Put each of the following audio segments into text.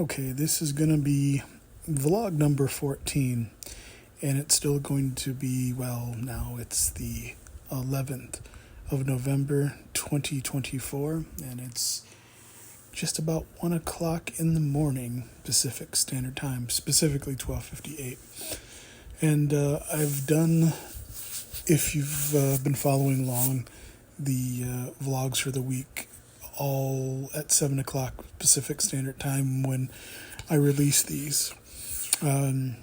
Okay, this is going to be vlog number 14, and it's still going to be, well, now it's the 11th of November 2024, and it's just about 1 o'clock in the morning Pacific Standard Time, specifically 12:58. And I've done, if you've been following along, the vlogs for the week all at 7 o'clock Pacific Standard Time when I release these. I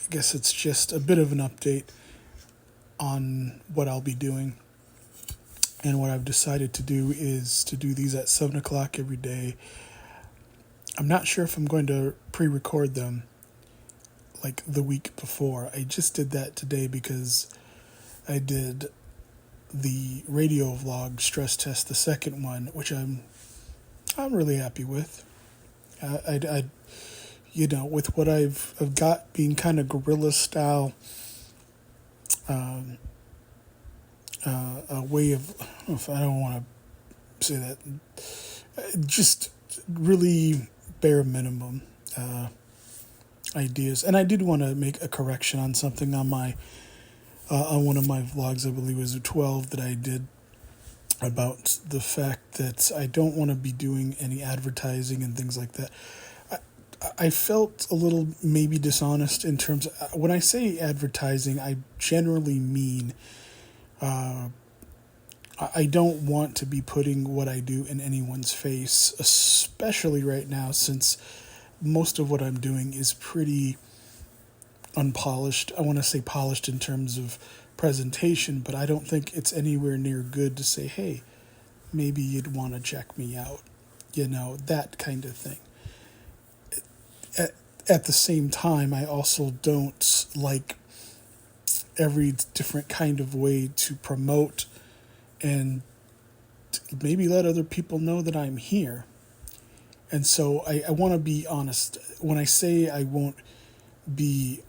guess it's just a bit of an update on what I'll be doing. And what I've decided to do is to do these at 7 o'clock every day. I'm not sure if I'm going to pre-record them like the week before. I just did that today because I did the radio vlog stress test, the second one, which I'm really happy with. I with what I've got being kind of guerrilla style, a way of, I don't want to say that, just really bare minimum ideas. And I did want to make a correction on something on my on one of my vlogs, I believe it was 12, that I did about the fact that I don't want to be doing any advertising and things like that. I felt a little maybe dishonest in terms of, when I say advertising, I generally mean I don't want to be putting what I do in anyone's face, especially right now, since most of what I'm doing is pretty unpolished. I want to say polished in terms of presentation, but I don't think it's anywhere near good to say, hey, maybe you'd want to check me out, that kind of thing. At the same time, I also don't like every different kind of way to promote and maybe let other people know that I'm here. And so I want to be honest. When I say I won't be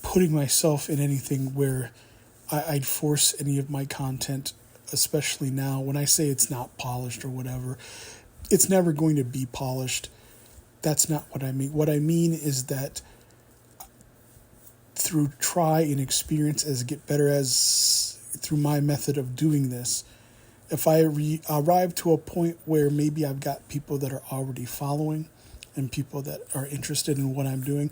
putting myself in anything where I'd force any of my content, especially now, when I say it's not polished or whatever, it's never going to be polished. That's not what I mean. What I mean is that through try and experience as get better as through my method of doing this, if I arrive to a point where maybe I've got people that are already following and people that are interested in what I'm doing,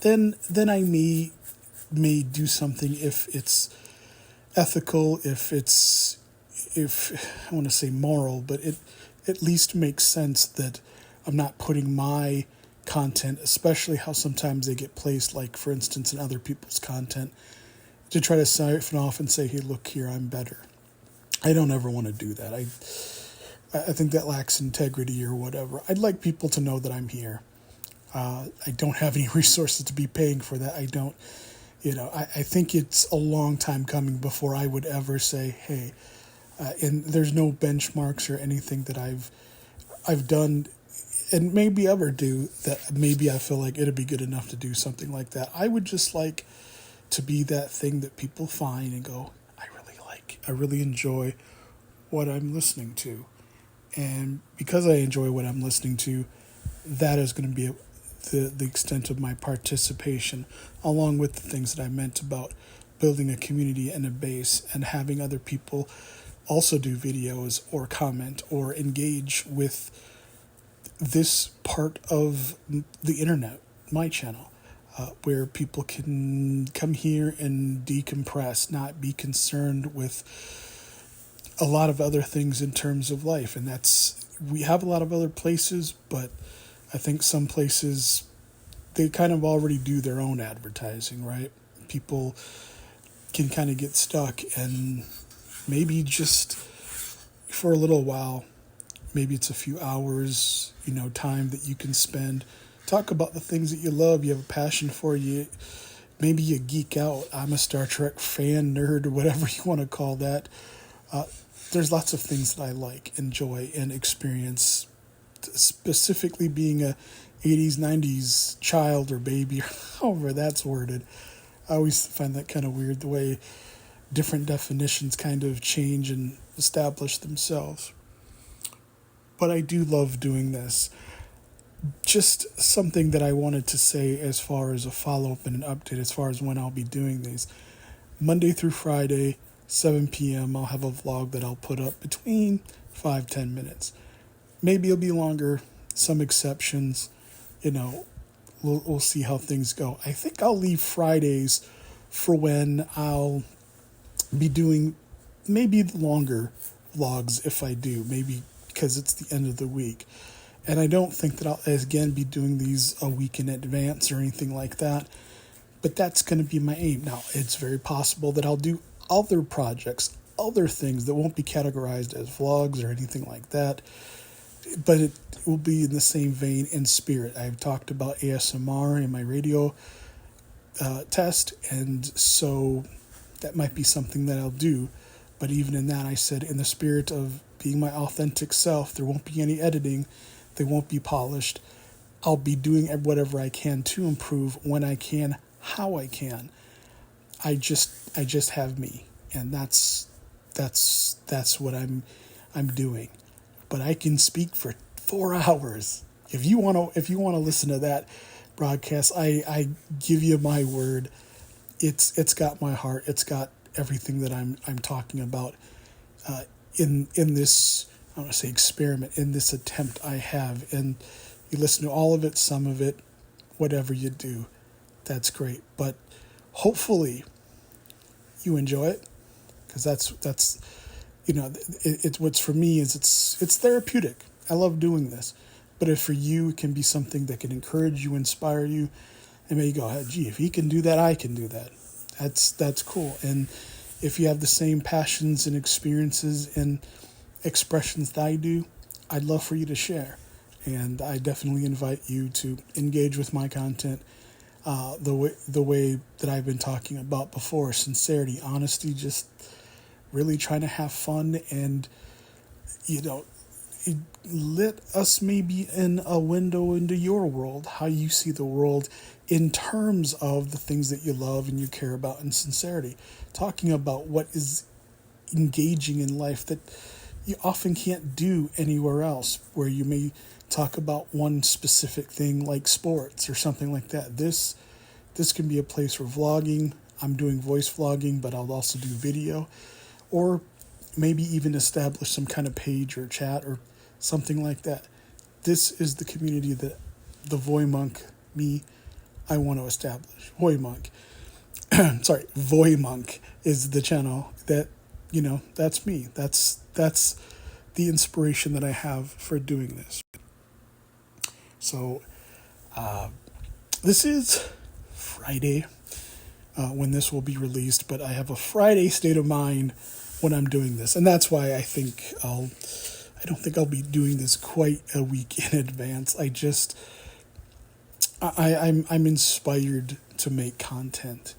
then I may do something if it's ethical, if I want to say moral, but it at least makes sense that I'm not putting my content, especially how sometimes they get placed, like for instance in other people's content, to try to siphon off and say, hey, look here, I'm better. I don't ever want to do that. I think that lacks integrity or whatever. I'd like people to know that I'm here. I don't have any resources to be paying for that. I don't, I think it's a long time coming before I would ever say, hey, and there's no benchmarks or anything that I've done and maybe ever do that maybe I feel like it'd be good enough to do something like that. I would just like to be that thing that people find and go, I really enjoy what I'm listening to. And because I enjoy what I'm listening to, that is going to be the extent of my participation, along with the things that I meant about building a community and a base and having other people also do videos or comment or engage with this part of the internet, my channel, where people can come here and decompress, not be concerned with a lot of other things in terms of life. And we have a lot of other places, but I think some places, they kind of already do their own advertising, right? People can kind of get stuck and maybe just for a little while, maybe it's a few hours, time that you can spend, talk about the things that you love, you have a passion for, maybe you geek out. I'm a Star Trek fan, nerd, or whatever you want to call that. There's lots of things that I like, enjoy, and experience, specifically being a 80s, 90s child or baby, or however that's worded. I always find that kind of weird, the way different definitions kind of change and establish themselves. but I do love doing this. Just something that I wanted to say as far as a follow-up and an update as far as when I'll be doing these. Monday through Friday, 7 p.m., I'll have a vlog that I'll put up between 5-10 minutes. Maybe it'll be longer, some exceptions. We'll see how things go. I think I'll leave Fridays for when I'll be doing maybe longer vlogs if I do, maybe because it's the end of the week. And I don't think that I'll, again, be doing these a week in advance or anything like that. But that's going to be my aim. Now, it's very possible that I'll do other projects, other things that won't be categorized as vlogs or anything like that. But it will be in the same vein and spirit. I've talked about ASMR in my radio test, and so that might be something that I'll do. But even in that, I said, in the spirit of being my authentic self, there won't be any editing. They won't be polished. I'll be doing whatever I can to improve when I can, how I can. I just have me, and that's what I'm doing. But I can speak for 4 hours. If you want to listen to that broadcast, I give you my word. It's got my heart. It's got everything that I'm talking about in this, I want to say, experiment, in this attempt I have. And you listen to all of it, some of it, whatever you do, that's great. But hopefully you enjoy it, because that's it's what's for me is it's therapeutic. I love doing this. But if for you, it can be something that can encourage you, inspire you, and maybe go, hey, gee, if he can do that, I can do that. That's cool. And if you have the same passions and experiences and expressions that I do, I'd love for you to share. And I definitely invite you to engage with my content the way that I've been talking about before. Sincerity, honesty, just really trying to have fun and, let us maybe in a window into your world, how you see the world in terms of the things that you love and you care about, and sincerity. Talking about what is engaging in life that you often can't do anywhere else, where you may talk about one specific thing like sports or something like that. This can be a place for vlogging. I'm doing voice vlogging, but I'll also do video, or maybe even establish some kind of page or chat or something like that. This is the community that the Voymonk, I want to establish. Voymonk. Sorry, Voymonk is the channel that, that's me. That's the inspiration that I have for doing this. So, this is Friday when this will be released, but I have a Friday state of mind when I'm doing this, and that's why I don't think I'll be doing this quite a week in advance. I'm inspired to make content,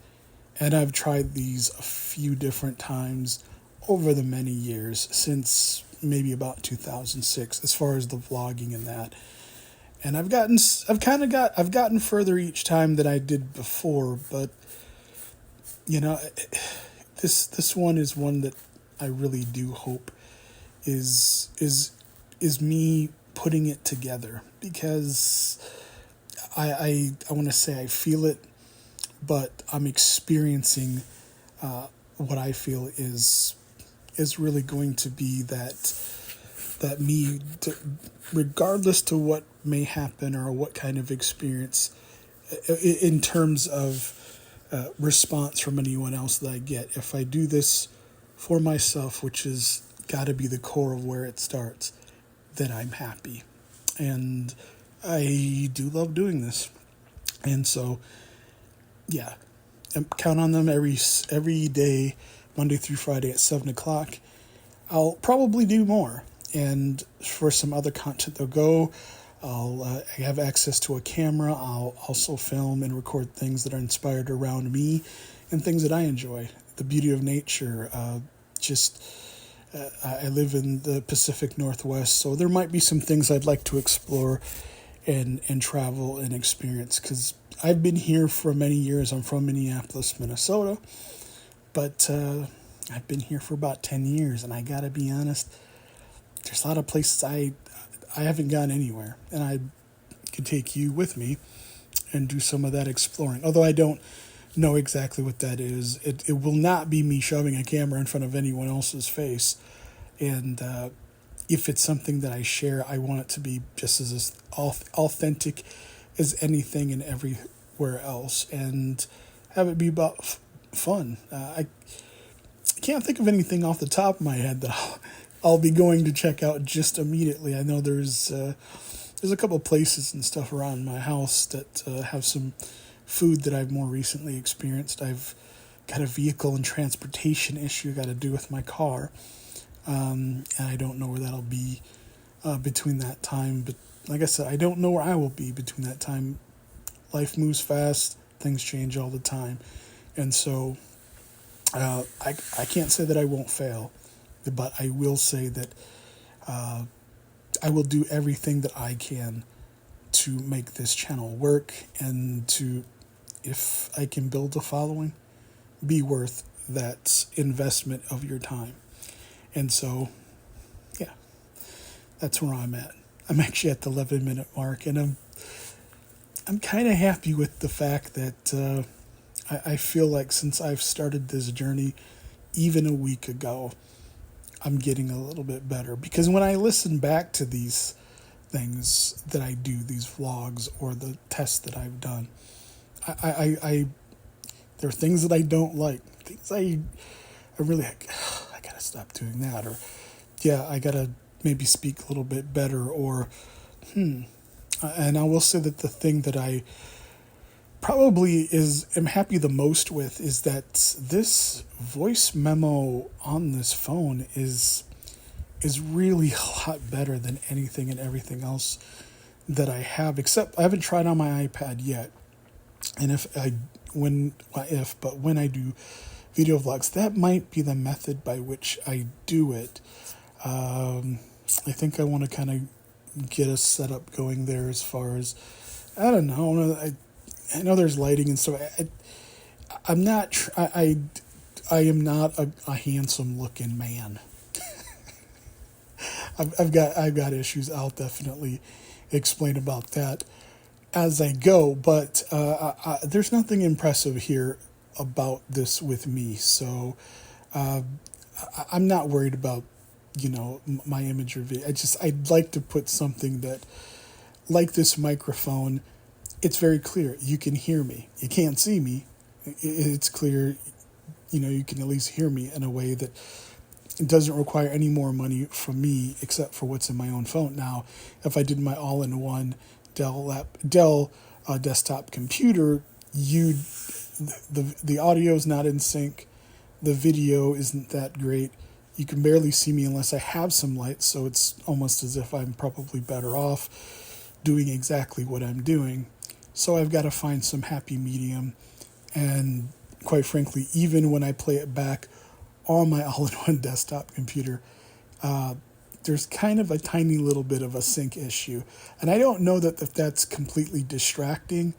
and I've tried these a few different times over the many years since maybe about 2006, as far as the vlogging and that. And I've gotten further each time than I did before, but this one is one that I really do hope is me putting it together, because I want to say I feel it, but I'm experiencing what I feel is really going to be that me, regardless to what may happen or what kind of experience, in terms of response from anyone else that I get. If I do this for myself, which is got to be the core of where it starts, then I'm happy. And I do love doing this. And so, yeah, count on them every day, Monday through Friday at 7 o'clock. I'll probably do more. And for some other content, I'll have access to a camera. I'll also film and record things that are inspired around me and things that I enjoy. The beauty of nature. I live in the Pacific Northwest, so there might be some things I'd like to explore and travel and experience, because I've been here for many years. I'm from Minneapolis, Minnesota, but I've been here for about 10 years, and I gotta be honest, there's a lot of places I haven't gone anywhere, and I could take you with me and do some of that exploring. Although I don't know exactly what that is. It will not be me shoving a camera in front of anyone else's face. And if it's something that I share, I want it to be just as authentic as anything and everywhere else, and have it be about fun. I can't think of anything off the top of my head that I'll be going to check out just immediately. I know there's a couple of places and stuff around my house that have some food that I've more recently experienced. I've got a vehicle and transportation issue got to do with my car, and I don't know where that'll be between that time. But like I said, I don't know where I will be between that time. Life moves fast, things change all the time, and so I can't say that I won't fail, but I will say that I will do everything that I can to make this channel work, and to, if I can build a following, be worth that investment of your time. And so, yeah, that's where I'm at. I'm actually at the 11-minute mark, and I'm kind of happy with the fact that I feel like since I've started this journey, even a week ago, I'm getting a little bit better. Because when I listen back to these things that I do, these vlogs or the tests that I've done, I there are things that I don't like. Things I really, I gotta stop doing that. Or, yeah, I gotta maybe speak a little bit better. Or, and I will say that the thing that I probably am happy the most with is that this voice memo on this phone is really a lot better than anything and everything else that I have, except I haven't tried on my iPad yet. And when I do video vlogs, that might be the method by which I do it. I think I want to kind of get a setup going there as far as, I don't know, I know there's lighting and stuff. I'm not. I am not a handsome looking man. I've got issues. I'll definitely explain about that as I go. But there's nothing impressive here about this with me. So I'm not worried about my image or video. I'd like to put something that, like this microphone. It's very clear. You can hear me. You can't see me. It's clear, you can at least hear me in a way that it doesn't require any more money from me except for what's in my own phone. Now, if I did my all-in-one Dell desktop computer, the audio's not in sync. The video isn't that great. You can barely see me unless I have some light, so it's almost as if I'm probably better off doing exactly what I'm doing. So I've got to find some happy medium. And quite frankly, even when I play it back on my all-in-one desktop computer, there's kind of a tiny little bit of a sync issue. And I don't know that if that's completely distracting.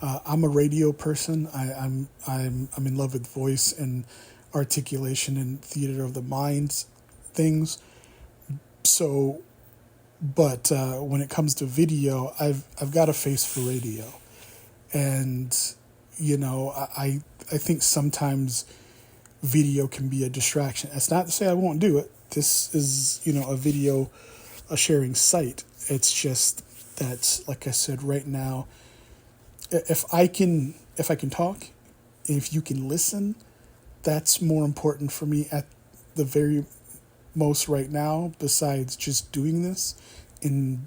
I'm a radio person. I'm in love with voice and articulation and theater of the mind things. So, but when it comes to video, I've got a face for radio, and I think sometimes video can be a distraction. That's not to say I won't do it. This is a sharing site. It's just that, like I said, right now, if I can talk, if you can listen, that's more important for me at the very most right now, besides just doing this and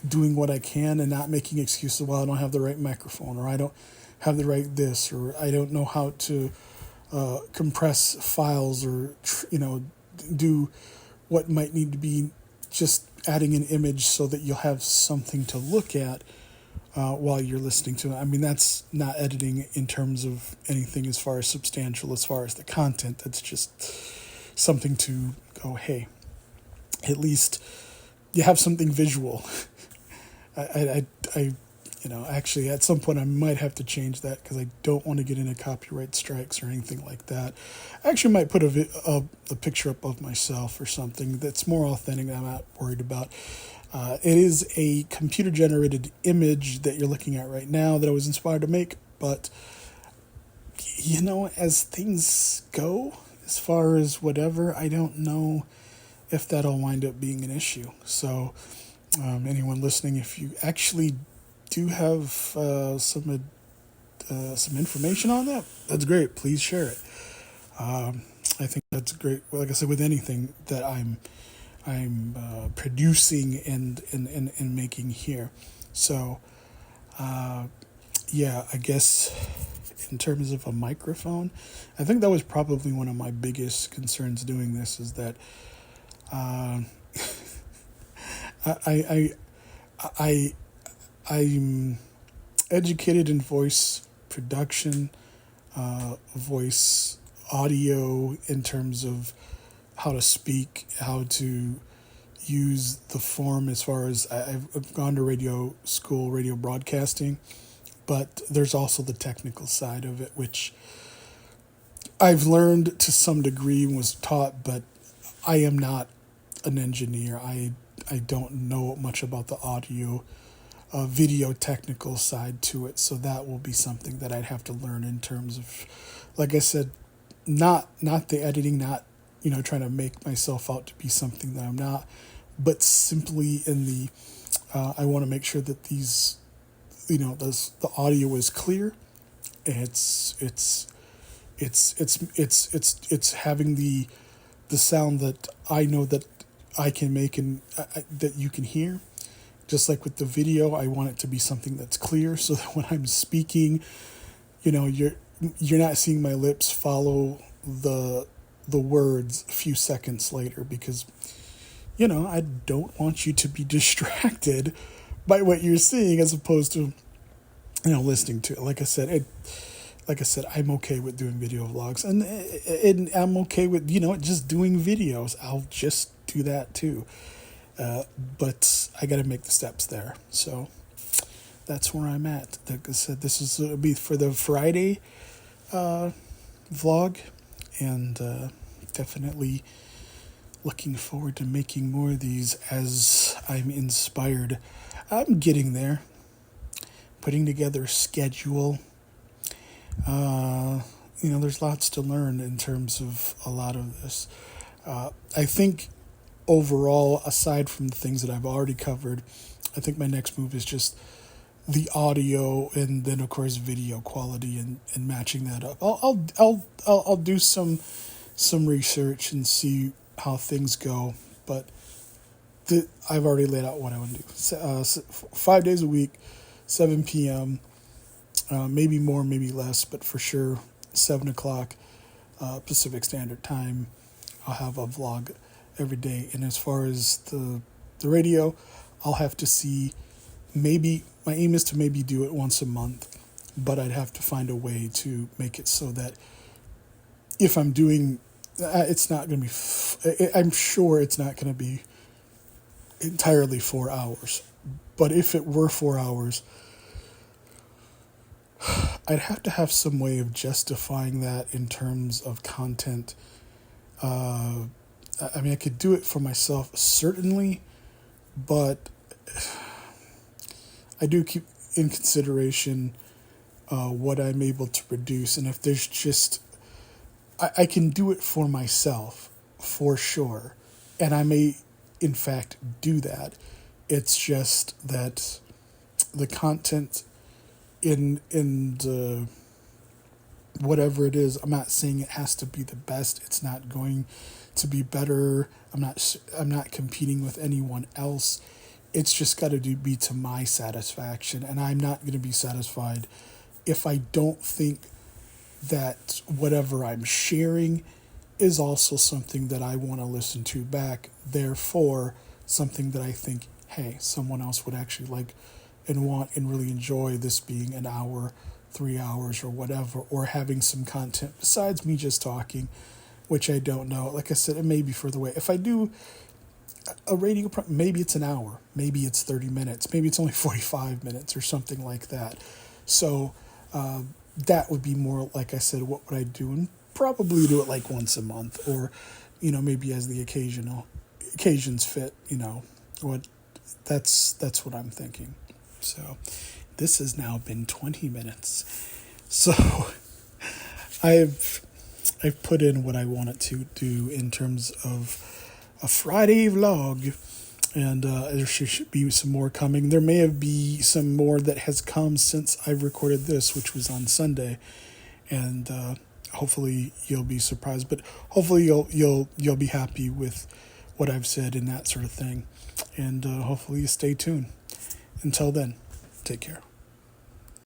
doing what I can and not making excuses. Well, I don't have the right microphone, or I don't have the right this, or I don't know how to compress files, or do what might need to be just adding an image so that you'll have something to look at while you're listening to it. I mean, that's not editing in terms of anything as far as substantial, as far as the content. That's just something to go, hey, at least you have something visual. Actually, at some point I might have to change that because I don't want to get into copyright strikes or anything like that. I actually might put a picture up of myself or something that's more authentic that I'm not worried about. It is a computer generated image that you're looking at right now that I was inspired to make, but as things go, as far as whatever, I don't know if that'll wind up being an issue. So, anyone listening, if you actually do have some information on that, that's great. Please share it. I think that's great. Like I said, with anything that I'm producing and making here. So, yeah, I guess in terms of a microphone, I think that was probably one of my biggest concerns doing this is that I I'm educated in voice production, voice audio in terms of how to speak, how to use the form as far as I've gone to radio school, radio broadcasting, but there's also the technical side of it, which I've learned to some degree and was taught, but I am not an engineer. I don't know much about the audio, video technical side to it, so that will be something that I'd have to learn in terms of, like I said, not the editing, not trying to make myself out to be something that I'm not, but simply in the I want to make sure that these the audio is clear. It's having the sound that I know that I can make and that you can hear. Just like with the video, I want it to be something that's clear so that when I'm speaking, you're not seeing my lips follow the words a few seconds later, because I don't want you to be distracted by what you're seeing as opposed to listening to it. Like I said, I'm okay with doing video vlogs, and I'm okay with just doing videos. I'll just do that too, but I got to make the steps there. So that's where I'm at. Like I said, this is be for the Friday vlog, and definitely looking forward to making more of these as I'm inspired. I'm getting there, putting together a schedule. There's lots to learn in terms of a lot of this. I think overall, aside from the things that I've already covered, I think my next move is just the audio, and then of course video quality, and matching that up. I'll do some research and see how things go, but I've already laid out what I want to do. 5 days a week, 7 p.m. Maybe more, maybe less, but for sure 7 o'clock Pacific Standard Time. I'll have a vlog every day. And as far as the radio, I'll have to see. Maybe my aim is to maybe do it once a month, but I'd have to find a way to make it so that if I'm doing, it's not going to be. I'm sure it's not going to be entirely 4 hours, but if it were 4 hours, I'd have to have some way of justifying that in terms of content. I could do it for myself, certainly, but I do keep in consideration what I'm able to produce. And if there's just, I can do it for myself, for sure. And I may, in fact, do that. It's just that the content in the whatever it is, I'm not saying it has to be the best. It's not going to be better. I'm not competing with anyone else. It's just got to be to my satisfaction, and I'm not going to be satisfied if I don't think that whatever I'm sharing is also something that I want to listen to back. Therefore, something that I think, hey, someone else would actually like and want and really enjoy this being an hour, 3 hours, or whatever, or having some content besides me just talking, which I don't know. Like I said, it may be further away. If I do a radio, maybe it's an hour, maybe it's 30 minutes, maybe it's only 45 minutes or something like that. So that would be more, like I said, what would I do? And probably do it like once a month, or maybe as the occasions fit, That's what I'm thinking. So this has now been 20 minutes. So I've put in what I wanted to do in terms of a Friday vlog, and there should be some more coming. There may have be some more that has come since I recorded this, which was on Sunday, and hopefully you'll be surprised. But hopefully you'll be happy with what I've said and that sort of thing, and hopefully you stay tuned. Until then, take care.